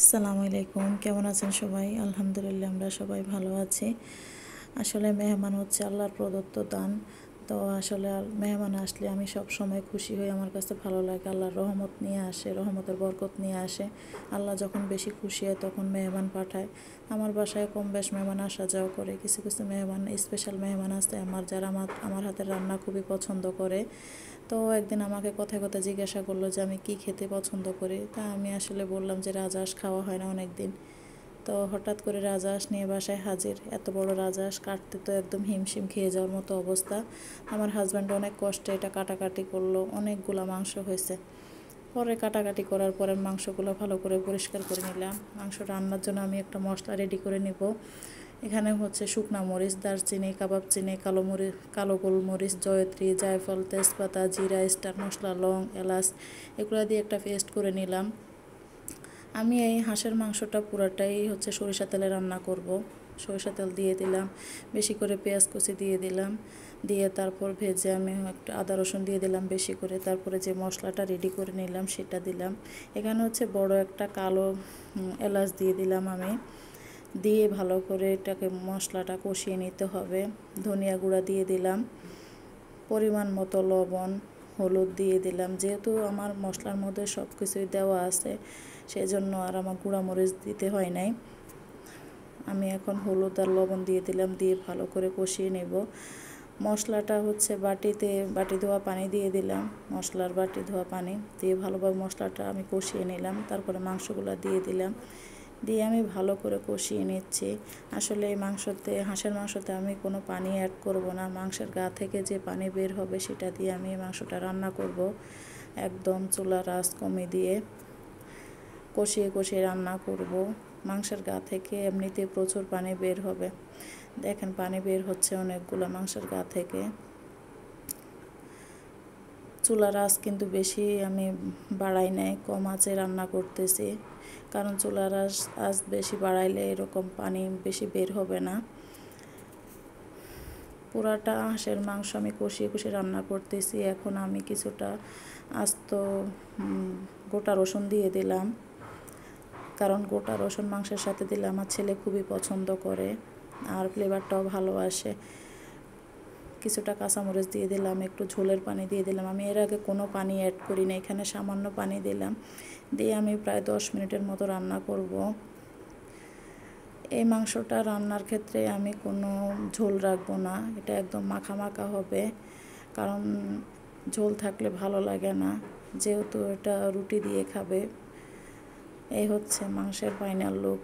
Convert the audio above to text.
আসসালামু আলাইকুম, কেমন আছেন সবাই? আলহামদুলিল্লাহ আমরা সবাই ভালো আছি। আসলে মেহমান হচ্ছে আল্লাহর প্রদত্ত দান। তো আসলে মেহমান আসলে আমি সব সময় খুশি হই, আমার কাছে ভালো লাগে। আল্লাহর রহমত নিয়ে আসে, রহমতের বরকত নিয়ে আসে। আল্লাহ যখন বেশি খুশি হয় তখন মেহমান পাঠায়। আমার বাসায় কম বেশ মেহমান আসা যাওয়া করে। কিছু কিছু মেহমান, স্পেশাল মেহমান আছে যারা আমার হাতের রান্না খুবই পছন্দ করে। তো একদিন আমাকে কথায় কথায় জিজ্ঞাসা করলো যে আমি কি খেতে পছন্দ করি। তা আমি আসলে বললাম যে রাজহাঁস খাওয়া হয় না অনেক দিন। তো হঠাৎ করে রাজহাঁস নিয়ে বাসায় হাজির। এত বড় রাজহাঁস কাটতে তো একদম হিমশিম খেয়ে যাওয়ার মতো অবস্থা। আমার হাজব্যান্ড অনেক কষ্টে এটা কাটাকাটি করলো, অনেকগুলো মাংস হয়েছে। পরে কাটাকাটি করার পরে মাংসগুলো ভালো করে পরিষ্কার করে নিলাম। মাংস রান্নার জন্য আমি একটা মশলা রেডি করে নিব। এখানে হচ্ছে শুকনা মরিচ, দারচিনি, কাবাব চিনি, কালো গোলমরিচ, জয়ত্রী, জায়ফল, তেজপাতা, জিরা, স্টার মশলা, লং, এলাচ এগুলো দিয়ে একটা পেস্ট করে নিলাম। আমি এই হাঁসের মাংসটা পুরাটাই হচ্ছে সরিষা তেলে রান্না করব। সরিষা তেল দিয়ে দিলাম, বেশি করে পেঁয়াজ কুচি দিয়ে দিলাম, দিয়ে তারপর ভেজে আমি একটু আদা রসুন দিয়ে দিলাম বেশি করে। তারপরে যে মশলাটা রেডি করে নিলাম সেটা দিলাম। এখানে হচ্ছে বড় একটা কালো এলাচ দিয়ে দিলাম আমি। দিয়ে ভালো করে এটাকে মশলাটা কষিয়ে নিতে হবে। ধনিয়া গুঁড়া দিয়ে দিলাম, পরিমাণ মতো লবণ, হলুদ দিয়ে দিলাম। যেহেতু আমার মশলার মধ্যে সব কিছুই দেওয়া আছে, সেই জন্য আর আমার গুঁড়া মরিচ দিতে হয় নাই। আমি এখন হলুদ আর লবণ দিয়ে দিলাম, দিয়ে ভালো করে কষিয়ে নেব। মশলাটা হচ্ছে বাটি ধোয়া পানি দিয়ে দিলাম, মশলার বাটি ধোয়া পানি দিয়ে ভালোভাবে মশলাটা আমি কষিয়ে নিলাম। তারপরে মাংসগুলো দিয়ে দিলাম, দিয়ে আমি ভালো করে কষিয়ে নিচ্ছি। আসলে এই হাঁসের মাংসতে আমি কোনো পানি অ্যাড করব না। মাংসের গা থেকে যে পানি বের হবে সেটা দিয়ে আমি মাংসটা রান্না করব। একদম চুলার আঁচ কমিয়ে দিয়ে কষিয়ে কষিয়ে রান্না করব। মাংসের গা থেকে এমনিতে প্রচুর পানি বের হবে। দেখেন পানি বের হচ্ছে অনেকগুলো মাংসের গা থেকে। চুলার আঁচ কিন্তু বেশি আমি বাড়াই নাই, কম আঁচে রান্না করতেছি। কারণ চুলার আঁচ বেশি বাড়াইলে এরকম পানি বেশি বের হবে না। পুরাটা হাঁসের মাংস আমি কষিয়ে কষিয়ে রান্না করতেছি। এখন আমি কিছুটা আস্ত গোটা রসুন দিয়ে দিলাম, কারণ গোটা রসুন মাংসের সাথে দিলে আমার ছেলে খুবই পছন্দ করে আর ফ্লেভারটাও ভালো আসে। কিছুটা কাঁচামরিচ দিয়ে দিলাম, একটু ঝোলের পানি দিয়ে দিলাম। আমি এর আগে কোনো পানি অ্যাড করি না, এখানে সামান্য পানি দিলাম। দিয়ে আমি প্রায় 10 মিনিটের মতো রান্না করব। এই মাংসটা রান্নার ক্ষেত্রে আমি কোনো ঝোল রাখবো না, এটা একদম মাখা মাখা হবে। কারণ ঝোল থাকলে ভালো লাগে না, যেহেতু এটা রুটি দিয়ে খাবে। এই হচ্ছে মাংসের ফাইনাল লুক।